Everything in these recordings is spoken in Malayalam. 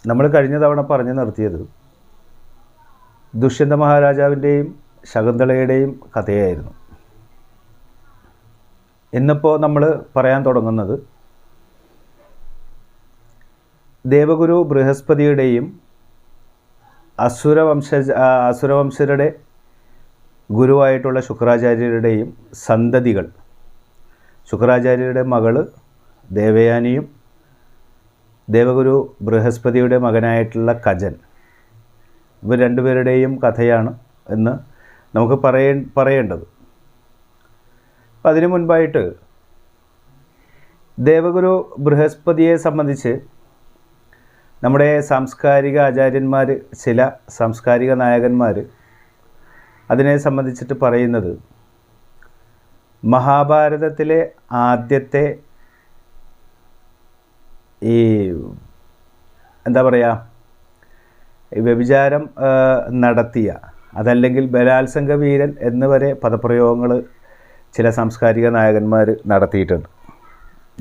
നമ്മൾ കഴിഞ്ഞ തവണ പറഞ്ഞു നിർത്തിയത് ദുഷ്യന്ത മഹാരാജാവിൻ്റെയും ശകുന്തളയുടെയും കഥയായിരുന്നു. ഇന്നിപ്പോൾ നമ്മൾ പറയാൻ തുടങ്ങുന്നത് ദേവഗുരു ബൃഹസ്പതിയുടെയും അസുരവംശരുടെ ഗുരുവായിട്ടുള്ള ശുക്രാചാര്യരുടെയും സന്തതികൾ, ശുക്രാചാര്യരുടെ മകള് ദേവയാനിയും ദേവഗുരു ബൃഹസ്പതിയുടെ മകനായിട്ടുള്ള കജൻ, ഇവർ രണ്ടുപേരുടെയും കഥയാണ് എന്ന് നമുക്ക് പറയേണ്ടത്. അപ്പം അതിനു മുൻപായിട്ട് ദേവഗുരു ബൃഹസ്പതിയെ സംബന്ധിച്ച് നമ്മുടെ സാംസ്കാരിക ആചാര്യന്മാർ, ചില സാംസ്കാരിക നായകന്മാർ അതിനെ സംബന്ധിച്ചിട്ട് പറയുന്നത് മഹാഭാരതത്തിലെ ആദ്യത്തെ ഈ എന്താ പറയുക, വ്യഭിചാരം നടത്തിയ, അതല്ലെങ്കിൽ ബലാത്സംഗ വീരൻ എന്നുവരെ പദപ്രയോഗങ്ങൾ ചില സാംസ്കാരിക നായകന്മാർ നടത്തിയിട്ടുണ്ട്.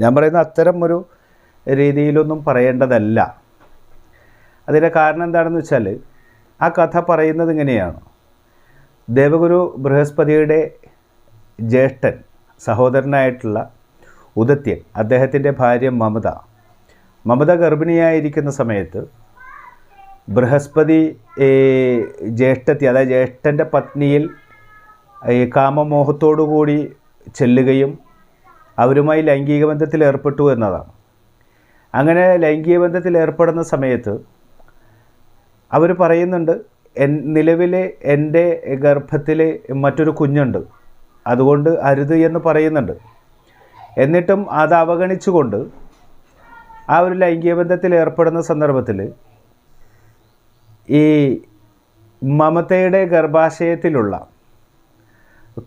ഞാൻ പറയുന്ന അത്തരം ഒരു രീതിയിലൊന്നും പറയേണ്ടതല്ല. അതിൻ്റെ കാരണം എന്താണെന്ന് വെച്ചാൽ ആ കഥ പറയുന്നത് ഇങ്ങനെയാണ്. ദേവഗുരു ബൃഹസ്പതിയുടെ ജ്യേഷ്ഠൻ സഹോദരനായിട്ടുള്ള ഉദത്യൻ, അദ്ദേഹത്തിൻ്റെ ഭാര്യ മമത ഗർഭിണിയായിരിക്കുന്ന സമയത്ത് ബൃഹസ്പതി ജ്യേഷ്ഠത്തി, അതായത് ജ്യേഷ്ഠൻ്റെ പത്നിയിൽ കാമമോഹത്തോടു കൂടി ചെല്ലുകയും അവരുമായി ലൈംഗിക ബന്ധത്തിൽ ഏർപ്പെട്ടു എന്നതാണ്. അങ്ങനെ ലൈംഗിക ബന്ധത്തിൽ ഏർപ്പെടുന്ന സമയത്ത് അവർ പറയുന്നുണ്ട്, നിലവിൽ എൻ്റെ ഗർഭത്തിൽ മറ്റൊരു കുഞ്ഞുണ്ട്, അതുകൊണ്ട് അരുത് എന്ന് പറയുന്നുണ്ട്. എന്നിട്ടും അത് അവഗണിച്ചുകൊണ്ട് ആ ഒരു ലൈംഗിക ബന്ധത്തിൽ ഏർപ്പെടുന്ന സന്ദർഭത്തിൽ ഈ മമതയുടെ ഗർഭാശയത്തിലുള്ള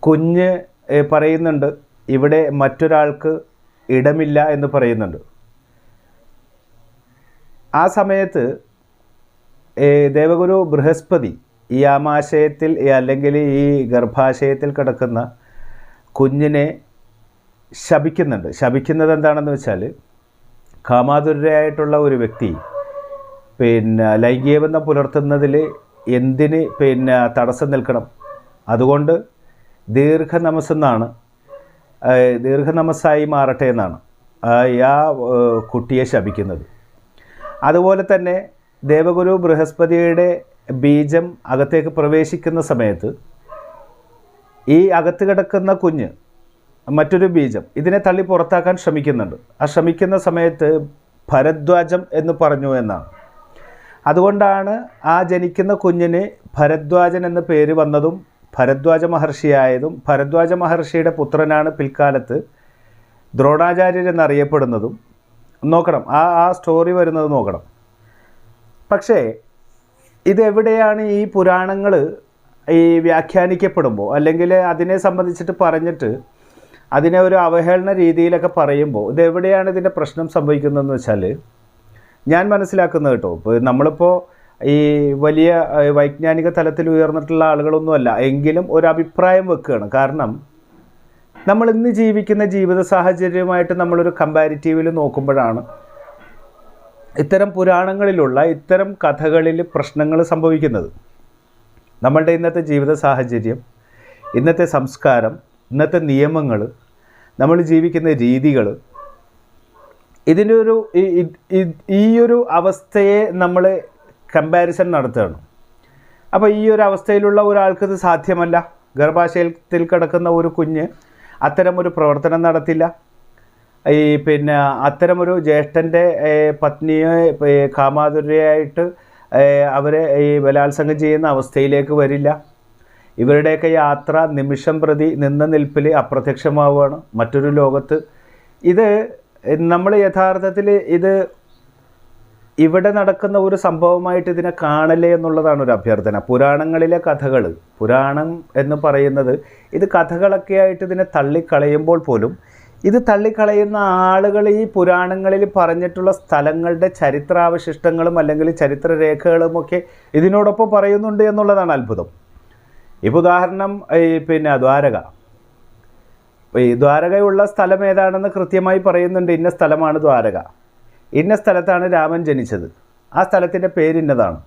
കുഞ്ഞ് പറയുന്നുണ്ട്, ഇവിടെ മറ്റൊരാൾക്ക് ഇടമില്ല എന്ന് പറയുന്നുണ്ട്. ആ സമയത്ത് ദേവഗുരു ബൃഹസ്പതി ഈ ആമാശയത്തിൽ അല്ലെങ്കിൽ ഈ ഗർഭാശയത്തിൽ കിടക്കുന്ന കുഞ്ഞിനെ ശപിക്കുന്നുണ്ട്. ശപിക്കുന്നത് എന്താണെന്ന് വെച്ചാൽ, കാമാതുരയായിട്ടുള്ള ഒരു വ്യക്തി ലൈംഗിക ബന്ധം പുലർത്തുന്നതിൽ എന്തിന് തടസ്സം നിൽക്കണം, അതുകൊണ്ട് ദീർഘനമസ്സായി മാറട്ടെ എന്നാണ് ആ കുട്ടിയെ ശപിക്കുന്നത്. അതുപോലെ തന്നെ ദേവഗുരു ബൃഹസ്പതിയുടെ ബീജം അകത്തേക്ക് പ്രവേശിക്കുന്ന സമയത്ത് ഈ അകത്ത് കിടക്കുന്ന കുഞ്ഞ്, മറ്റൊരു ബീജം, ഇതിനെ തള്ളി പുറത്താക്കാൻ ശ്രമിക്കുന്നുണ്ട്. ആ ശ്രമിക്കുന്ന സമയത്ത് ഭരദ്വാജം എന്ന് പറഞ്ഞു എന്നാണ്. അതുകൊണ്ടാണ് ആ ജനിക്കുന്ന കുഞ്ഞിന് ഭരദ്വാജൻ എന്ന പേര് വന്നതും ഭരദ്വാജ മഹർഷിയായതും. ഭരദ്വാജ മഹർഷിയുടെ പുത്രനാണ് പിൽക്കാലത്ത് ദ്രോണാചാര്യർ എന്നറിയപ്പെടുന്നതും. നോക്കണം, ആ സ്റ്റോറി വരുന്നത് നോക്കണം. പക്ഷേ ഇതെവിടെയാണ് ഈ പുരാണങ്ങൾ ഈ വ്യാഖ്യാനിക്കപ്പെടുമ്പോൾ, അല്ലെങ്കിൽ അതിനെ സംബന്ധിച്ചിട്ട് പറഞ്ഞിട്ട് അതിനെ ഒരു അവഹേളന രീതിയിലൊക്കെ പറയുമ്പോൾ ഇതെവിടെയാണ് ഇതിൻ്റെ പ്രശ്നം സംഭവിക്കുന്നതെന്ന് വെച്ചാൽ, ഞാൻ മനസ്സിലാക്കുന്നത് കേട്ടോ, ഇപ്പോൾ നമ്മളിപ്പോൾ ഈ വലിയ വൈജ്ഞാനിക തലത്തിൽ ഉയർന്നിട്ടുള്ള ആളുകളൊന്നുമല്ല, എങ്കിലും ഒരു അഭിപ്രായം വെക്കുകയാണ്. കാരണം നമ്മൾ ഇന്ന് ജീവിക്കുന്ന ജീവിത സാഹചര്യവുമായിട്ട് നമ്മളൊരു കമ്പാരിറ്റീവിൽ നോക്കുമ്പോഴാണ് ഇത്തരം പുരാണങ്ങളിലുള്ള ഇത്തരം കഥകളിൽ പ്രശ്നങ്ങൾ സംഭവിക്കുന്നത്. നമ്മളുടെ ഇന്നത്തെ ജീവിത സാഹചര്യം, ഇന്നത്തെ സംസ്കാരം, ഇന്നത്തെ നിയമങ്ങൾ, നമ്മൾ ജീവിക്കുന്ന രീതികൾ, ഇതിൻ്റെ ഈ ഒരു അവസ്ഥയെ നമ്മൾ കമ്പാരിസൺ നടത്തുകയാണ്. അപ്പോൾ ഈ ഒരു അവസ്ഥയിലുള്ള ഒരാൾക്കിത് സാധ്യമല്ല. ഗർഭാശയത്തിൽ കിടക്കുന്ന ഒരു കുഞ്ഞ് അത്തരമൊരു പ്രവർത്തനം നടത്തില്ല. അത്തരമൊരു ജ്യേഷ്ഠൻ്റെ പത്നിയെ കാമാതുരയായിട്ട് അവരെ ബലാത്സംഗം ചെയ്യുന്ന അവസ്ഥയിലേക്ക് വരില്ല. ഇവരുടെയൊക്കെ യാത്ര നിമിഷം പ്രതി നിന്ന നിൽപ്പിൽ അപ്രത്യക്ഷമാവുകയാണ് മറ്റൊരു ലോകത്ത്. ഇത് നമ്മൾ യഥാർത്ഥത്തിൽ ഇവിടെ നടക്കുന്ന ഒരു സംഭവമായിട്ട് ഇതിനെ കാണലേ എന്നുള്ളതാണ് ഒരു അഭ്യർത്ഥന. പുരാണങ്ങളിലെ കഥകൾ, പുരാണം എന്ന് പറയുന്നത് ഇത് കഥകളൊക്കെ ആയിട്ട് ഇതിനെ തള്ളിക്കളയുമ്പോൾ പോലും ഇത് തള്ളിക്കളയുന്ന ആളുകൾ ഈ പുരാണങ്ങളിൽ പറഞ്ഞിട്ടുള്ള സ്ഥലങ്ങളുടെ ചരിത്രാവശിഷ്ടങ്ങളും അല്ലെങ്കിൽ ചരിത്രരേഖകളുമൊക്കെ ഇതിനോടൊപ്പം പറയുന്നുണ്ട് എന്നുള്ളതാണ് അത്ഭുതം. ഇപ്പോൾ ഉദാഹരണം ദ്വാരക. ഈ ദ്വാരകയുള്ള സ്ഥലം ഏതാണെന്ന് കൃത്യമായി പറയുന്നുണ്ട്. ഇന്ന സ്ഥലമാണ് ദ്വാരക, ഇന്ന സ്ഥലത്താണ് രാമൻ ജനിച്ചത്. ആ സ്ഥലത്തിൻ്റെ പേരിന്നതാണ്.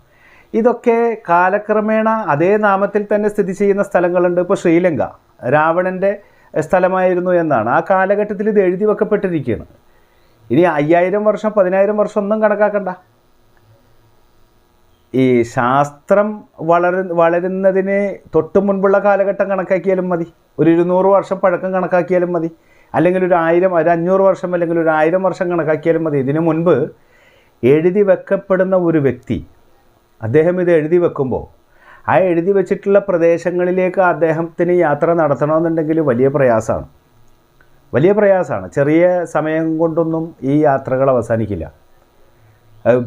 ഇതൊക്കെ കാലക്രമേണ അതേ നാമത്തിൽ തന്നെ സ്ഥിതി ചെയ്യുന്ന സ്ഥലങ്ങളുണ്ട്. ഇപ്പോൾ ശ്രീലങ്ക രാവണൻ്റെ സ്ഥലമായിരുന്നു എന്നാണ്. ആ കാലഘട്ടത്തിൽ ഇത് എഴുതി വെക്കപ്പെട്ടിരിക്കുകയാണ്. ഇനി 5000 വർഷം 10000 വർഷം ഒന്നും കണക്കാക്കണ്ട. ഈ ശാസ്ത്രം വളരുന്നതിന് തൊട്ട് മുൻപുള്ള കാലഘട്ടം കണക്കാക്കിയാലും മതി. ഒരു 200 വർഷം പഴക്കം കണക്കാക്കിയാലും മതി. അല്ലെങ്കിൽ ഒരു 500 വർഷം അല്ലെങ്കിൽ ഒരു 1000 വർഷം കണക്കാക്കിയാലും മതി. ഇതിനു മുൻപ് എഴുതി വെക്കപ്പെടുന്ന ഒരു വ്യക്തി അദ്ദേഹം ഇത് എഴുതി വെക്കുമ്പോൾ ആ എഴുതി വെച്ചിട്ടുള്ള പ്രദേശങ്ങളിലേക്ക് അദ്ദേഹത്തിന് യാത്ര നടത്തണമെന്നുണ്ടെങ്കിൽ വലിയ പ്രയാസമാണ്. ചെറിയ സമയം കൊണ്ടൊന്നും ഈ യാത്രകൾ അവസാനിക്കില്ല.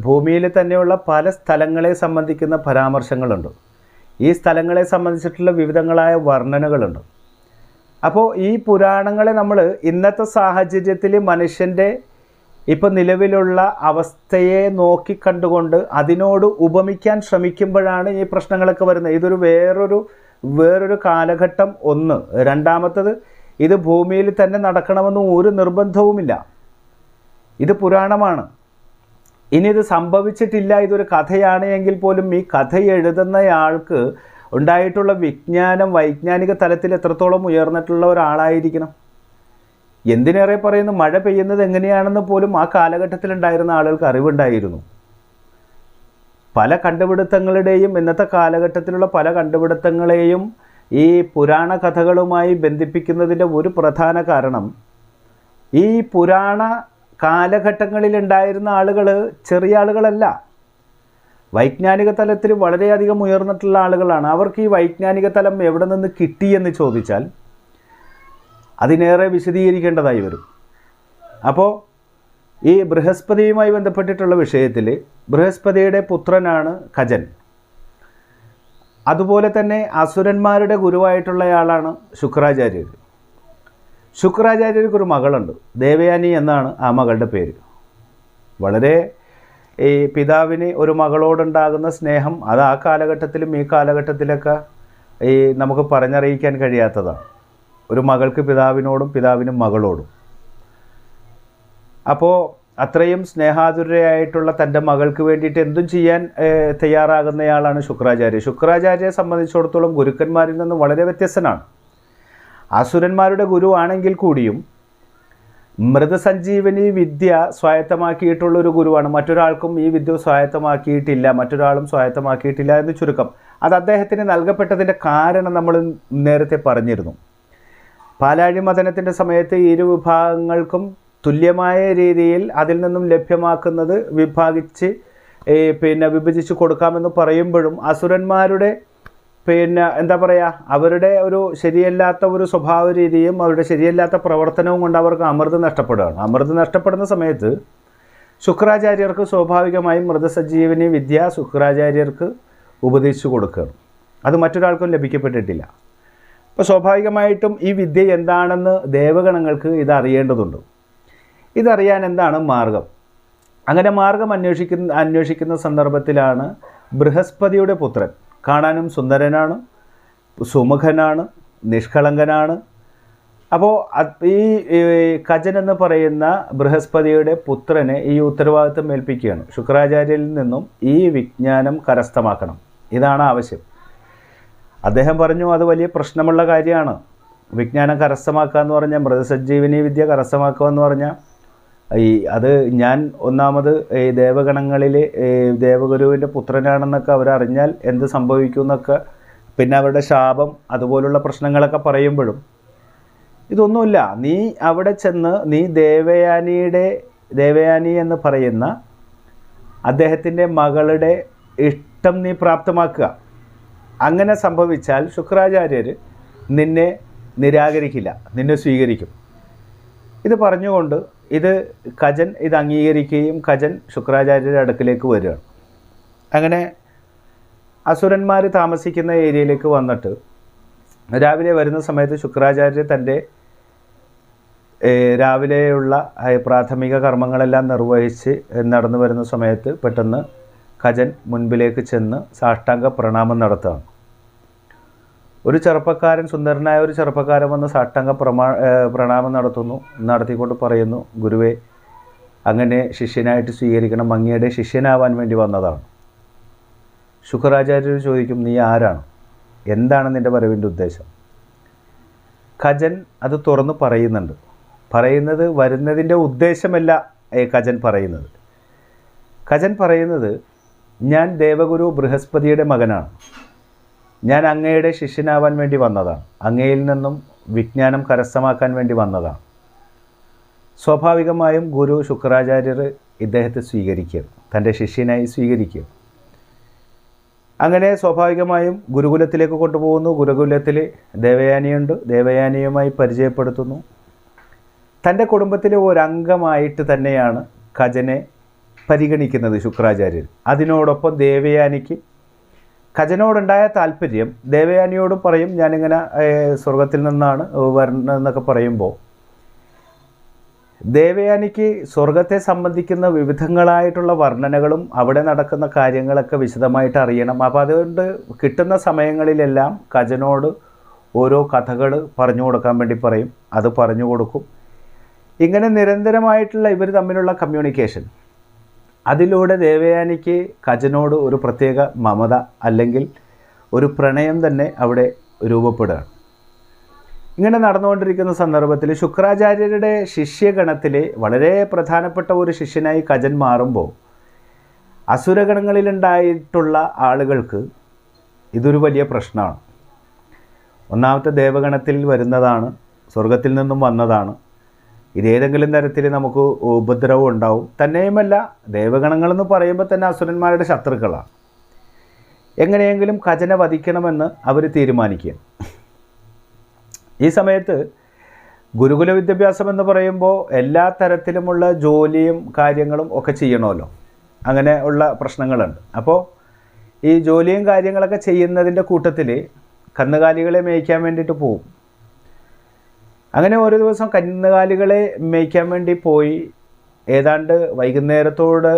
ഭൂമിയിൽ തന്നെയുള്ള പല സ്ഥലങ്ങളെ സംബന്ധിക്കുന്ന പരാമർശങ്ങളുണ്ട്. ഈ സ്ഥലങ്ങളെ സംബന്ധിച്ചിട്ടുള്ള വിവിധങ്ങളായ വർണ്ണനകളുണ്ട്. അപ്പോൾ ഈ പുരാണങ്ങളെ നമ്മൾ ഇന്നത്തെ സാഹചര്യത്തിൽ മനുഷ്യൻ്റെ ഇപ്പോൾ നിലവിലുള്ള അവസ്ഥയെ നോക്കിക്കണ്ടുകൊണ്ട് അതിനോട് ഉപമിക്കാൻ ശ്രമിക്കുമ്പോഴാണ് ഈ പ്രശ്നങ്ങളൊക്കെ വരുന്നത്. ഇതൊരു വേറൊരു കാലഘട്ടം ഒന്ന്. രണ്ടാമത്തത്, ഇത് ഭൂമിയിൽ തന്നെ നടക്കണമെന്ന് ഒരു നിർബന്ധവുമില്ല. ഇത് പുരാണമാണ്. ഇനി ഇത് സംഭവിച്ചിട്ടില്ല, ഇതൊരു കഥയാണ് എങ്കിൽ പോലും ഈ കഥ എഴുതുന്നയാൾക്ക് ഉണ്ടായിട്ടുള്ള വിജ്ഞാനം വൈജ്ഞാനിക തലത്തിൽ എത്രത്തോളം ഉയർന്നിട്ടുള്ള ഒരാളായിരിക്കണം. എന്തിനേറെ പറയുന്നു, മഴ പെയ്യുന്നത് എങ്ങനെയാണെന്ന് പോലും ആ കാലഘട്ടത്തിലുണ്ടായിരുന്ന ആളുകൾക്ക് അറിവുണ്ടായിരുന്നു. പല കണ്ടുപിടുത്തങ്ങളുടെയും ഇന്നത്തെ കാലഘട്ടത്തിലുള്ള പല കണ്ടുപിടുത്തങ്ങളെയും ഈ പുരാണ കഥകളുമായി ബന്ധിപ്പിക്കുന്നതിൻ്റെ ഒരു പ്രധാന കാരണം, ഈ പുരാണ കാലഘട്ടങ്ങളിലുണ്ടായിരുന്ന ആളുകൾ ചെറിയ ആളുകളല്ല, വൈജ്ഞാനിക തലത്തിൽ വളരെയധികം ഉയർന്നിട്ടുള്ള ആളുകളാണ്. അവർക്ക് ഈ വൈജ്ഞാനിക തലം എവിടെ നിന്ന് കിട്ടിയെന്ന് ചോദിച്ചാൽ അതിനേറെ വിശദീകരിക്കേണ്ടതായി വരും. അപ്പോൾ ഈ ബൃഹസ്പതിയുമായി ബന്ധപ്പെട്ടിട്ടുള്ള വിഷയത്തിൽ ബൃഹസ്പതിയുടെ പുത്രനാണ് കജൻ. അതുപോലെ തന്നെ അസുരന്മാരുടെ ഗുരുവായിട്ടുള്ളയാളാണ് ശുക്രാചാര്യർ. ശുക്രാചാര്യർക്ക് ഒരു മകളുണ്ട്, ദേവയാനി എന്നാണ് ആ മകളുടെ പേര്. വളരെ ഈ പിതാവിന് ഒരു മകളോടുണ്ടാകുന്ന സ്നേഹം അത് ആ കാലഘട്ടത്തിലും ഈ കാലഘട്ടത്തിലൊക്കെ നമുക്ക് പറഞ്ഞറിയിക്കാൻ കഴിയാത്തതാണ്. ഒരു മകൾക്ക് പിതാവിനോടും പിതാവിനും മകളോടും. അപ്പോൾ അത്രയും സ്നേഹാതുരയായിട്ടുള്ള തൻ്റെ മകൾക്ക് വേണ്ടിയിട്ട് എന്തും ചെയ്യാൻ തയ്യാറാകുന്നയാളാണ് ശുക്രാചാര്യ. ശുക്രാചാര്യയെ സംബന്ധിച്ചിടത്തോളം ഗുരുക്കന്മാരിൽ നിന്ന് വളരെ വ്യത്യസ്തനാണ്. അസുരന്മാരുടെ ഗുരു ആണെങ്കിൽ കൂടിയും മൃതസഞ്ജീവനി വിദ്യ സ്വായത്തമാക്കിയിട്ടുള്ളൊരു ഗുരുവാണ്. മറ്റൊരാൾക്കും ഈ വിദ്യ സ്വായത്തമാക്കിയിട്ടില്ല, മറ്റൊരാളും സ്വായത്തമാക്കിയിട്ടില്ല എന്ന് ചുരുക്കം. അത് അദ്ദേഹത്തിന് നൽകപ്പെട്ടതിൻ്റെ കാരണം നമ്മൾ നേരത്തെ പറഞ്ഞിരുന്നു. പാലാഴി മഥനത്തിൻ്റെ സമയത്ത് ഇരു വിഭാഗങ്ങൾക്കും തുല്യമായ രീതിയിൽ അതിൽ നിന്നും ലഭ്യമാക്കുന്നത് വിഭജിച്ച് കൊടുക്കാമെന്ന് പറയുമ്പോഴും അസുരന്മാരുടെ എന്താ പറയുക, അവരുടെ ഒരു ശരിയല്ലാത്ത ഒരു സ്വഭാവ രീതിയും അവരുടെ ശരിയല്ലാത്ത പ്രവർത്തനവും കൊണ്ട് അവർക്ക് അമൃത് നഷ്ടപ്പെടുകയാണ്. അമൃത് നഷ്ടപ്പെടുന്ന സമയത്ത് ശുക്രാചാര്യർക്ക് സ്വാഭാവികമായും മൃതസഞ്ജീവനി വിദ്യ ശുക്രാചാര്യർക്ക് ഉപദേശിച്ചു കൊടുക്കുകയാണ്. അത് മറ്റൊരാൾക്കും ലഭിക്കപ്പെട്ടിട്ടില്ല. അപ്പോൾ സ്വാഭാവികമായിട്ടും ഈ വിദ്യ എന്താണെന്ന് ദേവഗണങ്ങൾക്ക് ഇതറിയേണ്ടതുണ്ട്. ഇതറിയാൻ എന്താണ് മാർഗം? അങ്ങനെ മാർഗം അന്വേഷിക്കുന്ന സന്ദർഭത്തിലാണ് ബൃഹസ്പതിയുടെ പുത്രൻ, കാണാനും സുന്ദരനാണ്, സുമുഖനാണ്, നിഷ്കളങ്കനാണ്. അപ്പോൾ ഈ കജൻ എന്ന് പറയുന്ന ബൃഹസ്പതിയുടെ പുത്രനെ ഈ ഉത്തരവാദിത്വം ഏൽപ്പിക്കുകയാണ്. ശുക്രാചാര്യരിൽ നിന്നും ഈ വിജ്ഞാനം കരസ്ഥമാക്കണം, ഇതാണ് ആവശ്യം. അദ്ദേഹം പറഞ്ഞു അത് വലിയ പ്രശ്നമുള്ള കാര്യമാണ്. വിജ്ഞാനം കരസ്ഥമാക്കുക എന്ന് പറഞ്ഞാൽ, മൃതസഞ്ജീവനി വിദ്യ കരസ്ഥമാക്കുക എന്ന് പറഞ്ഞാൽ അത് ഞാൻ ഒന്നാമത് ദേവഗണങ്ങളിൽ ദേവഗുരുവിൻ്റെ പുത്രനാണെന്നൊക്കെ അവരറിഞ്ഞാൽ എന്ത് സംഭവിക്കും എന്നൊക്കെ, പിന്നെ അവരുടെ ശാപം അതുപോലുള്ള പ്രശ്നങ്ങളൊക്കെ പറയുമ്പോഴും ഇതൊന്നുമില്ല. നീ അവിടെ ചെന്ന് നീ ദേവയാനി എന്ന് പറയുന്ന അദ്ദേഹത്തിൻ്റെ മകളുടെ ഇഷ്ടം നീ പ്രാപ്തമാക്കുക. അങ്ങനെ സംഭവിച്ചാൽ ശുക്രാചാര്യർ നിന്നെ നിരാകരിക്കില്ല, നിന്നെ സ്വീകരിക്കും. ഇത് പറഞ്ഞുകൊണ്ട് കജൻ ഇത് അംഗീകരിക്കുകയും കജൻ ശുക്രാചാര്യരുടെ അടുക്കിലേക്ക് വരികയാണ്. അങ്ങനെ അസുരന്മാർ താമസിക്കുന്ന ഏരിയയിലേക്ക് വന്നിട്ട് രാവിലെ വരുന്ന സമയത്ത് ശുക്രാചാര്യർ തൻ്റെ രാവിലെയുള്ള പ്രാഥമിക കർമ്മങ്ങളെല്ലാം നിർവഹിച്ച് നടന്നു വരുന്ന സമയത്ത് പെട്ടെന്ന് കജൻ മുൻപിലേക്ക് ചെന്ന് സാഷ്ടാംഗ പ്രണാമം നടത്തുകയാണ്. ഒരു ചെറുപ്പക്കാരൻ, സുന്ദരനായ ഒരു ചെറുപ്പക്കാരൻ വന്ന് സാഷ്ടാംഗ പ്രണാമം നടത്തിക്കൊണ്ട് പറയുന്നു, ഗുരുവേ, അങ്ങനെ ശിഷ്യനായിട്ട് സ്വീകരിക്കണം, അങ്ങയുടെ ശിഷ്യനാവാൻ വേണ്ടി വന്നതാണ്. ശുക്രാചാര്യർ ചോദിക്കും, നീ ആരാണ്, എന്താണ് നിൻ്റെ വരവിൻ്റെ ഉദ്ദേശം? ഖജൻ അത് തുറന്ന് പറയുന്നത് വരുന്നതിൻ്റെ ഉദ്ദേശമല്ല ഖജൻ പറയുന്നത്. ഖജൻ പറയുന്നത്, ഞാൻ ദേവഗുരു ബൃഹസ്പതിയുടെ മകനാണ്, ഞാൻ അങ്ങയുടെ ശിഷ്യനാവാൻ വേണ്ടി വന്നതാണ്, അങ്ങയിൽ നിന്നും വിജ്ഞാനം കരസ്ഥമാക്കാൻ വേണ്ടി വന്നതാണ്. സ്വാഭാവികമായും ഗുരു ശുക്രാചാര്യർ ഇദ്ദേഹത്തെ സ്വീകരിക്കുക, തൻ്റെ ശിഷ്യനായി സ്വീകരിക്കുക. അങ്ങനെ സ്വാഭാവികമായും ഗുരുകുലത്തിലേക്ക് കൊണ്ടുപോകുന്നു. ഗുരുകുലത്തിൽ ദേവയാനിയുണ്ട്, ദേവയാനിയുമായി പരിചയപ്പെടുത്തുന്നു. തൻ്റെ കുടുംബത്തിലെ ഒരംഗമായിട്ട് തന്നെയാണ് ഖജനെ പരിഗണിക്കുന്നത് ശുക്രാചാര്യർ. അതിനോടൊപ്പം ദേവയാനിക്ക് ഖജനോടുണ്ടായ താല്പര്യം ദേവയാനിയോടും പറയും, ഞാനിങ്ങനെ സ്വർഗത്തിൽ നിന്നാണ് വരുന്നതെന്നൊക്കെ പറയുമ്പോൾ ദേവയാനിക്ക് സ്വർഗത്തെ സംബന്ധിക്കുന്ന വിവിധങ്ങളായിട്ടുള്ള വർണ്ണനകളും അവിടെ നടക്കുന്ന കാര്യങ്ങളൊക്കെ വിശദമായിട്ട് അറിയണം. അപ്പോൾ അതുകൊണ്ട് കിട്ടുന്ന സമയങ്ങളിലെല്ലാം ഖജനോട് ഓരോ കഥകൾ പറഞ്ഞു കൊടുക്കാൻ വേണ്ടി പറയും, അത് പറഞ്ഞു കൊടുക്കും. ഇങ്ങനെ നിരന്തരമായിട്ടുള്ള ഇവർ തമ്മിലുള്ള കമ്മ്യൂണിക്കേഷൻ, അതിലൂടെ ദേവയാനിക്ക് ഖജനോട് ഒരു പ്രത്യേക മമത അല്ലെങ്കിൽ ഒരു പ്രണയം തന്നെ അവിടെ രൂപപ്പെടുകയാണ്. ഇങ്ങനെ നടന്നുകൊണ്ടിരിക്കുന്ന സന്ദർഭത്തിൽ ശുക്രാചാര്യരുടെ ശിഷ്യഗണത്തിലെ വളരെ പ്രധാനപ്പെട്ട ഒരു ശിഷ്യനായി ഖജൻ മാറുമ്പോൾ അസുരഗണങ്ങളിലുണ്ടായിട്ടുള്ള ആളുകൾക്ക് ഇതൊരു വലിയ പ്രശ്നമാണ്. ഒന്നാമത്തെ ദേവഗണത്തിൽ വരുന്നതാണ്, സ്വർഗത്തിൽ നിന്നും വന്നതാണ്. ഇതേതെങ്കിലും തരത്തിൽ നമുക്ക് ഉപദ്രവം ഉണ്ടാവും. തന്നെയുമല്ല, ദേവഗണങ്ങളെന്ന് പറയുമ്പോൾ തന്നെ അസുരന്മാരുടെ ശത്രുക്കളാണ്. എങ്ങനെയെങ്കിലും ഖജനെ വധിക്കണമെന്ന് അവർ തീരുമാനിക്കുക. ഈ സമയത്ത് ഗുരുകുല വിദ്യാഭ്യാസം എന്ന് പറയുമ്പോൾ എല്ലാ തരത്തിലുമുള്ള ജോലിയും കാര്യങ്ങളും ഒക്കെ ചെയ്യണമല്ലോ, അങ്ങനെ ഉള്ള പ്രശ്നങ്ങളുണ്ട്. അപ്പോൾ ഈ ജോലിയും കാര്യങ്ങളൊക്കെ ചെയ്യുന്നതിൻ്റെ കൂട്ടത്തിൽ കന്നുകാലികളെ മേയ്ക്കാൻ വേണ്ടിയിട്ട് പോവും. അങ്ങനെ ഒരു ദിവസം കന്നുകാലികളെ മേയ്ക്കാൻ വേണ്ടി പോയി, ഏതാണ്ട് വൈകുന്നേരത്തോട്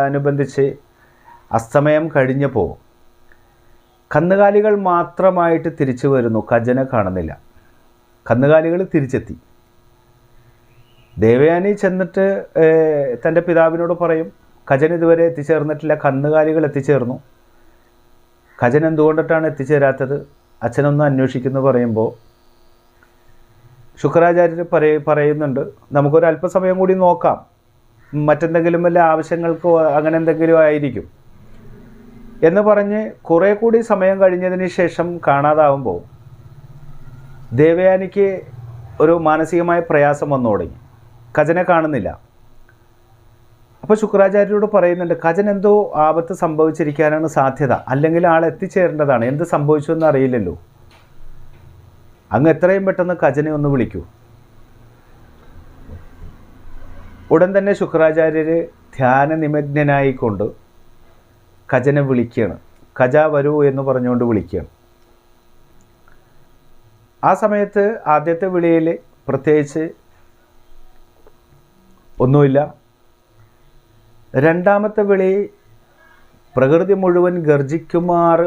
അനുബന്ധിച്ച് അസ്തമയം കഴിഞ്ഞപ്പോൾ കന്നുകാലികൾ മാത്രമായിട്ട് തിരിച്ചു വരുന്നു, ഖജനെ കാണുന്നില്ല. കന്നുകാലികൾ തിരിച്ചെത്തി. ദേവയാനി ചെന്നിട്ട് തൻ്റെ പിതാവിനോട് പറയും, ഖജൻ ഇതുവരെ എത്തിച്ചേർന്നിട്ടില്ല, കന്നുകാലികൾ എത്തിച്ചേർന്നു, ഖജൻ എന്തുകൊണ്ടിട്ടാണ് എത്തിച്ചേരാത്തത്, അച്ഛനൊന്ന് അന്വേഷിക്കുന്നു പറയുമ്പോൾ ശുക്രാചാര്യർ പറയുന്നുണ്ട്, നമുക്കൊരു അല്പസമയം കൂടി നോക്കാം, മറ്റെന്തെങ്കിലും വല്ല ആവശ്യങ്ങൾക്കോ അങ്ങനെ എന്തെങ്കിലും ആയിരിക്കും എന്ന് പറഞ്ഞ് കുറേ കൂടി സമയം കഴിഞ്ഞതിന് ശേഷം കാണാതാവുമ്പോൾ ദേവയാനിക്ക് ഒരു മാനസികമായ പ്രയാസം വന്നു തുടങ്ങി. ഖജനെ കാണുന്നില്ല. അപ്പോൾ ശുക്രാചാര്യരോട് പറയുന്നുണ്ട്, ഖജൻ എന്തോ ആപത്ത് സംഭവിച്ചിരിക്കാനാണ് സാധ്യത, അല്ലെങ്കിൽ ആൾ എത്തിച്ചേരേണ്ടതാണ്, എന്ത് സംഭവിച്ചു എന്ന് അറിയില്ലല്ലോ, അങ്ങ് എത്രയും പെട്ടെന്ന് ഖജനെ ഒന്ന് വിളിക്കൂ. ഉടൻ തന്നെ ശുക്രാചാര്യർ ധ്യാന നിമഗ്നനായിക്കൊണ്ട് ഖജനെ വിളിക്കുകയാണ്. ഖജ വരൂ എന്ന് പറഞ്ഞുകൊണ്ട് വിളിക്കുകയാണ്. ആ സമയത്ത് ആദ്യത്തെ വിളിയിൽ പ്രത്യേകിച്ച് ഒന്നുമില്ല. രണ്ടാമത്തെ വിളി പ്രകൃതി മുഴുവൻ ഗർജിക്കുമാർ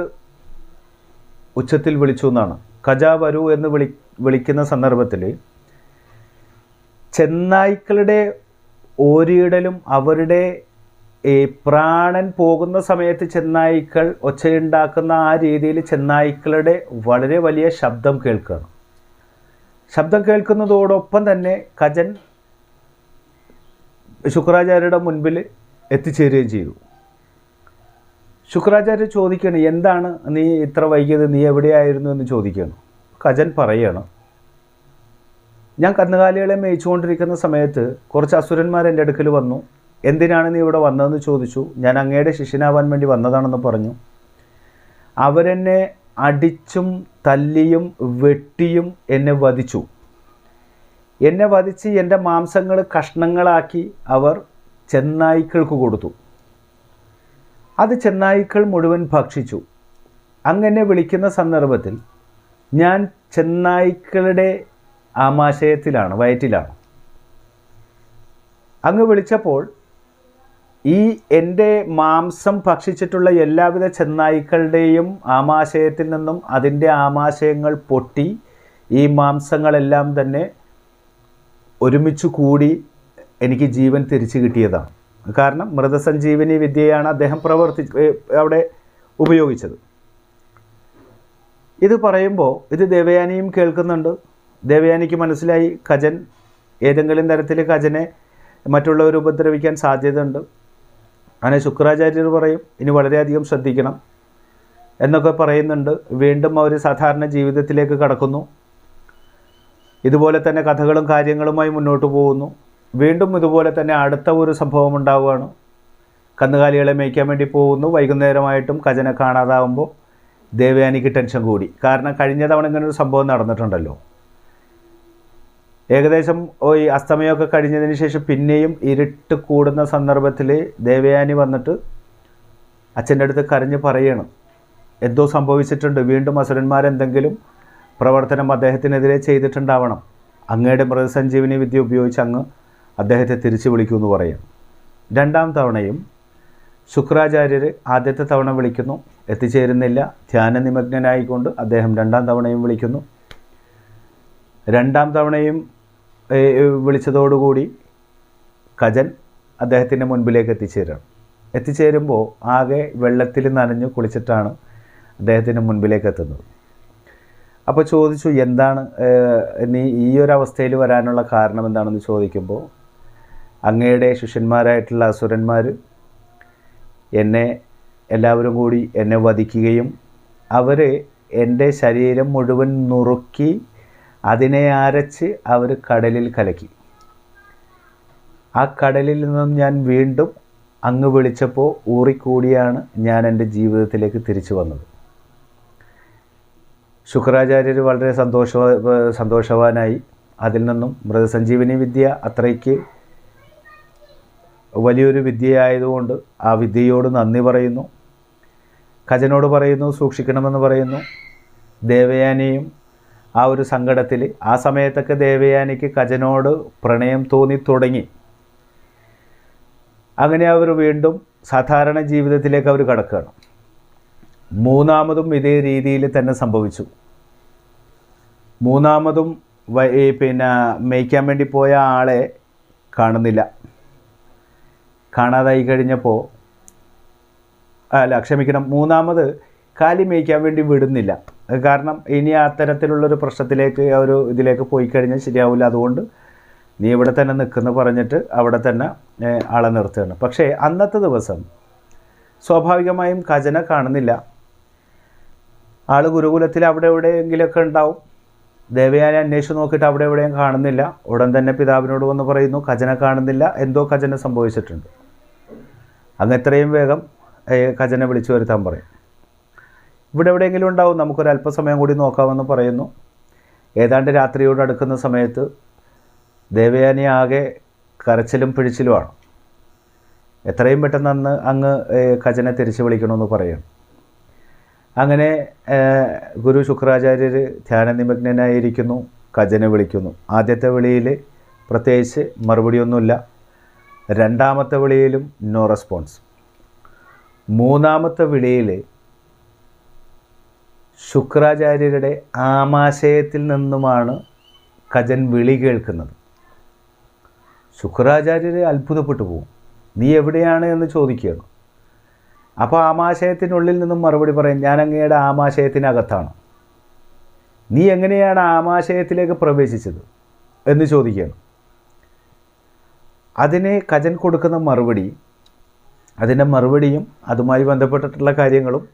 ഉച്ചത്തിൽ വിളിച്ചു എന്നാണ്. ഖജ വരൂ എന്ന് വിളിക്കുന്ന സന്ദർഭത്തിൽ ചെന്നായ്ക്കളുടെ ഓരിയിടലും അവരുടെ പ്രാണൻ പോകുന്ന സമയത്ത് ചെന്നായ്ക്കൾ ഒച്ചയുണ്ടാക്കുന്ന ആ രീതിയിൽ ചെന്നായ്ക്കളുടെ വളരെ വലിയ ശബ്ദം കേൾക്കുകയാണ്. ശബ്ദം കേൾക്കുന്നതോടൊപ്പം തന്നെ ഖജൻ ശുക്രാചാര്യരുടെ മുൻപിൽ എത്തിച്ചേരുകയും ചെയ്തു. ശുക്രാചാര്യ ചോദിക്കുകയാണ്, എന്താണ് നീ ഇത്ര വൈകിയത്, നീ എവിടെയായിരുന്നു എന്ന് ചോദിക്കുകയാണ്. ഖജൻ പറയുകയാണ്, ഞാൻ കന്നുകാലികളെ മേയിച്ചുകൊണ്ടിരിക്കുന്ന സമയത്ത് കുറച്ച് അസുരന്മാർ എൻ്റെ അടുക്കൽ വന്നു. എന്തിനാണ് നീ ഇവിടെ വന്നതെന്ന് ചോദിച്ചു. ഞാൻ അങ്ങയുടെ ശിഷ്യനാവാൻ വേണ്ടി വന്നതാണെന്ന് പറഞ്ഞു. അവരെന്നെ അടിച്ചും തല്ലിയും വെട്ടിയും എന്നെ വധിച്ചു. എന്നെ വധിച്ച് എൻ്റെ മാംസങ്ങൾ കഷ്ണങ്ങളാക്കി അവർ ചെന്നായ്ക്കൾക്ക് കൊടുത്തു. അത് ചെന്നായ്ക്കൾ മുഴുവൻ ഭക്ഷിച്ചു. അങ്ങനെ വിളിക്കുന്ന സന്ദർഭത്തിൽ ഞാൻ ചെന്നായ്ക്കളുടെ ആമാശയത്തിലാണ്, വയറ്റിലാണ്. അങ്ങ് വിളിച്ചപ്പോൾ ഈ എൻ്റെ മാംസം ഭക്ഷിച്ചിട്ടുള്ള എല്ലാവിധ ചെന്നായ്ക്കളുടെയും ആമാശയത്തിൽ നിന്നും അതിൻ്റെ ആമാശയങ്ങൾ പൊട്ടി ഈ മാംസങ്ങളെല്ലാം തന്നെ ഒരുമിച്ച് കൂടി എനിക്ക് ജീവൻ തിരിച്ചു കിട്ടിയതാണ്. കാരണം മൃതസഞ്ജീവനി വിദ്യയാണ് അദ്ദേഹം അവിടെ ഉപയോഗിച്ചത്. ഇത് പറയുമ്പോൾ ഇത് ദേവയാനിയും കേൾക്കുന്നുണ്ട്. ദേവയാനിക്ക് മനസ്സിലായി കജൻ ഏതെങ്കിലും തരത്തിൽ കജനെ മറ്റുള്ളവർ ഉപദ്രവിക്കാൻ സാധ്യതയുണ്ട്. അങ്ങനെ ശുക്രാചാര്യർ പറയും ഇനി വളരെയധികം ശ്രദ്ധിക്കണം എന്നൊക്കെ പറയുന്നുണ്ട്. വീണ്ടും അവർ സാധാരണ ജീവിതത്തിലേക്ക് കടക്കുന്നു. ഇതുപോലെ തന്നെ കഥകളും കാര്യങ്ങളുമായി മുന്നോട്ട് പോകുന്നു. വീണ്ടും ഇതുപോലെ തന്നെ അടുത്ത ഒരു സംഭവം ഉണ്ടാവുകയാണ്. കന്നുകാലികളെ മേയ്ക്കാൻ വേണ്ടി പോകുന്നു. വൈകുന്നേരമായിട്ടും കജനെ കാണാതാവുമ്പോൾ ദേവയാനിക്ക് ടെൻഷൻ കൂടി. കാരണം കഴിഞ്ഞ തവണ ഇങ്ങനൊരു സംഭവം നടന്നിട്ടുണ്ടല്ലോ. ഏകദേശം ഈ അസ്തമയമൊക്കെ കഴിഞ്ഞതിന് ശേഷം പിന്നെയും ഇരുട്ട് കൂടുന്ന സന്ദർഭത്തിൽ ദേവയാനി വന്നിട്ട് അച്ഛൻ്റെ അടുത്ത് കരഞ്ഞ് പറയണം എന്തോ സംഭവിച്ചിട്ടുണ്ട്, വീണ്ടും അസുരന്മാരെന്തെങ്കിലും പ്രവർത്തനം അദ്ദേഹത്തിനെതിരെ ചെയ്തിട്ടുണ്ടാവണം, അങ്ങയുടെ മൃതസഞ്ജീവനി വിദ്യ ഉപയോഗിച്ച് അങ്ങ് അദ്ദേഹത്തെ തിരിച്ചു വിളിക്കുമെന്ന് പറയും. രണ്ടാം തവണയും ശുക്രാചാര്യർ ആദ്യത്തെ തവണ വിളിക്കുന്നു, എത്തിച്ചേരുന്നില്ല. ധ്യാന നിമഗ്നനായിക്കൊണ്ട് അദ്ദേഹം രണ്ടാം തവണയും വിളിക്കുന്നു. രണ്ടാം തവണയും വിളിച്ചതോടുകൂടി കജൻ അദ്ദേഹത്തിൻ്റെ മുൻപിലേക്ക് എത്തിച്ചേരുമ്പോൾ ആകെ വെള്ളത്തിൽ നനഞ്ഞു കുളിച്ചിട്ടാണ് അദ്ദേഹത്തിൻ്റെ മുൻപിലേക്ക് എത്തുന്നത്. അപ്പോൾ ചോദിച്ചു, എന്താണ് നീ ഈ ഒരു അവസ്ഥയിൽ വരാനുള്ള കാരണം എന്താണെന്ന് ചോദിക്കുമ്പോൾ, അങ്ങയുടെ ശിഷ്യന്മാരായിട്ടുള്ള അസുരന്മാർ എല്ലാവരും കൂടി എന്നെ വധിക്കുകയും അവർ എൻ്റെ ശരീരം മുഴുവൻ നുറുക്കി അതിനെ അരച്ച് അവർ കടലിൽ കലക്കി. ആ കടലിൽ നിന്നും ഞാൻ വീണ്ടും അങ്ങ് വിളിച്ചപ്പോൾ ഊറിക്കൂടിയാണ് ഞാൻ എൻ്റെ ജീവിതത്തിലേക്ക് തിരിച്ചു വന്നത്. ശുക്രാചാര്യർ വളരെ സന്തോഷവാനായി. അതിൽ നിന്നും മൃതസഞ്ജീവനി വിദ്യ അത്രയ്ക്ക് വലിയൊരു വിദ്യയായതുകൊണ്ട് ആ വിദ്യയോട് നന്ദി പറയുന്നു. കജനോട് പറയുന്നു സൂക്ഷിക്കണമെന്ന് പറയുന്നു. ദേവയാനിയും ആ ഒരു സങ്കടത്തിൽ ആ സമയത്തൊക്കെ ദേവയാനിക്ക് കജനോട് പ്രണയം തോന്നി തുടങ്ങി. അങ്ങനെ അവർ വീണ്ടും സാധാരണ ജീവിതത്തിലേക്ക് അവർ കടക്കുകയാണ്. മൂന്നാമതും ഇതേ രീതിയിൽ തന്നെ സംഭവിച്ചു. മൂന്നാമതും മേയ്ക്കാൻ വേണ്ടി പോയ ആളെ കാണുന്നില്ല. കാണാതായി കഴിഞ്ഞപ്പോൾ മൂന്നാമത് കാലി മേയ്ക്കാൻ വേണ്ടി വിടുന്നില്ല. കാരണം ഇനി അത്തരത്തിലുള്ളൊരു പ്രശ്നത്തിലേക്ക് ഇതിലേക്ക് പോയി കഴിഞ്ഞാൽ ശരിയാവില്ല, അതുകൊണ്ട് നീ ഇവിടെ തന്നെ നിൽക്കുന്നു പറഞ്ഞിട്ട് അവിടെ തന്നെ ആളെ നിർത്തുകയാണ്. പക്ഷേ അന്നത്തെ ദിവസം സ്വാഭാവികമായും കജനെ കാണുന്നില്ല. ആൾ ഗുരുകുലത്തിൽ അവിടെ എവിടെയെങ്കിലുമൊക്കെ ഉണ്ടാവും. ദേവയാനി അന്വേഷിച്ച് നോക്കിയിട്ട് അവിടെ എവിടെയും കാണുന്നില്ല. ഉടൻ തന്നെ പിതാവിനോട് വന്ന് പറയുന്നു കജനെ കാണുന്നില്ല, എന്തോ കജനെ സംഭവിച്ചിട്ടുണ്ട്. അങ്ങ് എത്രയും വേഗം കജനെ വിളിച്ചു വരുത്താൻ പറയും. ഇവിടെ എവിടെയെങ്കിലും ഉണ്ടാവും, നമുക്കൊരല്പസമയം കൂടി നോക്കാമെന്ന് പറയുന്നു. ഏതാണ്ട് രാത്രിയോട് അടുക്കുന്ന സമയത്ത് ദേവയാനി ആകെ കരച്ചിലും പിഴിച്ചിലുമാണ്. എത്രയും പെട്ടെന്ന് അങ്ങ് കജനെ തിരിച്ചു വിളിക്കണമെന്ന് പറയും. അങ്ങനെ ഗുരു ശുക്രാചാര്യർ ധ്യാനനിമഗ്നനായിരിക്കുന്നു. കജനെ വിളിക്കുന്നു. ആദ്യത്തെ വിളിയിൽ പ്രത്യേകിച്ച് മറുപടിയൊന്നുമില്ല. രണ്ടാമത്തെ വിളിയിലും നോ റെസ്പോൺസ്. മൂന്നാമത്തെ വിളിയിൽ ശുക്രാചാര്യരുടെ ആമാശയത്തിൽ നിന്നുമാണ് കജൻ വിളി കേൾക്കുന്നത്. ശുക്രാചാര്യർ അത്ഭുതപ്പെട്ടു പോകും. നീ എവിടെയാണ് എന്ന് ചോദിക്കുകയാണ്. അപ്പോൾ ആമാശയത്തിനുള്ളിൽ നിന്നും മറുപടി പറയും, ഞാൻ അങ്ങയുടെ ആമാശയത്തിനകത്താണ്. നീ എങ്ങനെയാണ് ആമാശയത്തിലേക്ക് പ്രവേശിച്ചത് എന്ന് ചോദിക്കുകയാണ്. അതിന് കജൻ കൊടുക്കുന്ന മറുപടി, അതിൻ്റെ മറുപടിയും അതുമായി ബന്ധപ്പെട്ടിട്ടുള്ള കാര്യങ്ങളും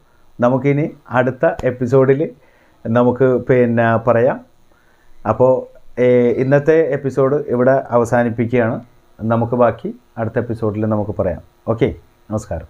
നമുക്കിനി അടുത്ത എപ്പിസോഡിൽ നമുക്ക് പറയാം. അപ്പോൾ ഇന്നത്തെ എപ്പിസോഡ് ഇവിടെ അവസാനിപ്പിക്കുകയാണ്. നമുക്ക് ബാക്കി അടുത്ത എപ്പിസോഡിൽ നമുക്ക് പറയാം. ഓക്കെ, നമസ്കാരം.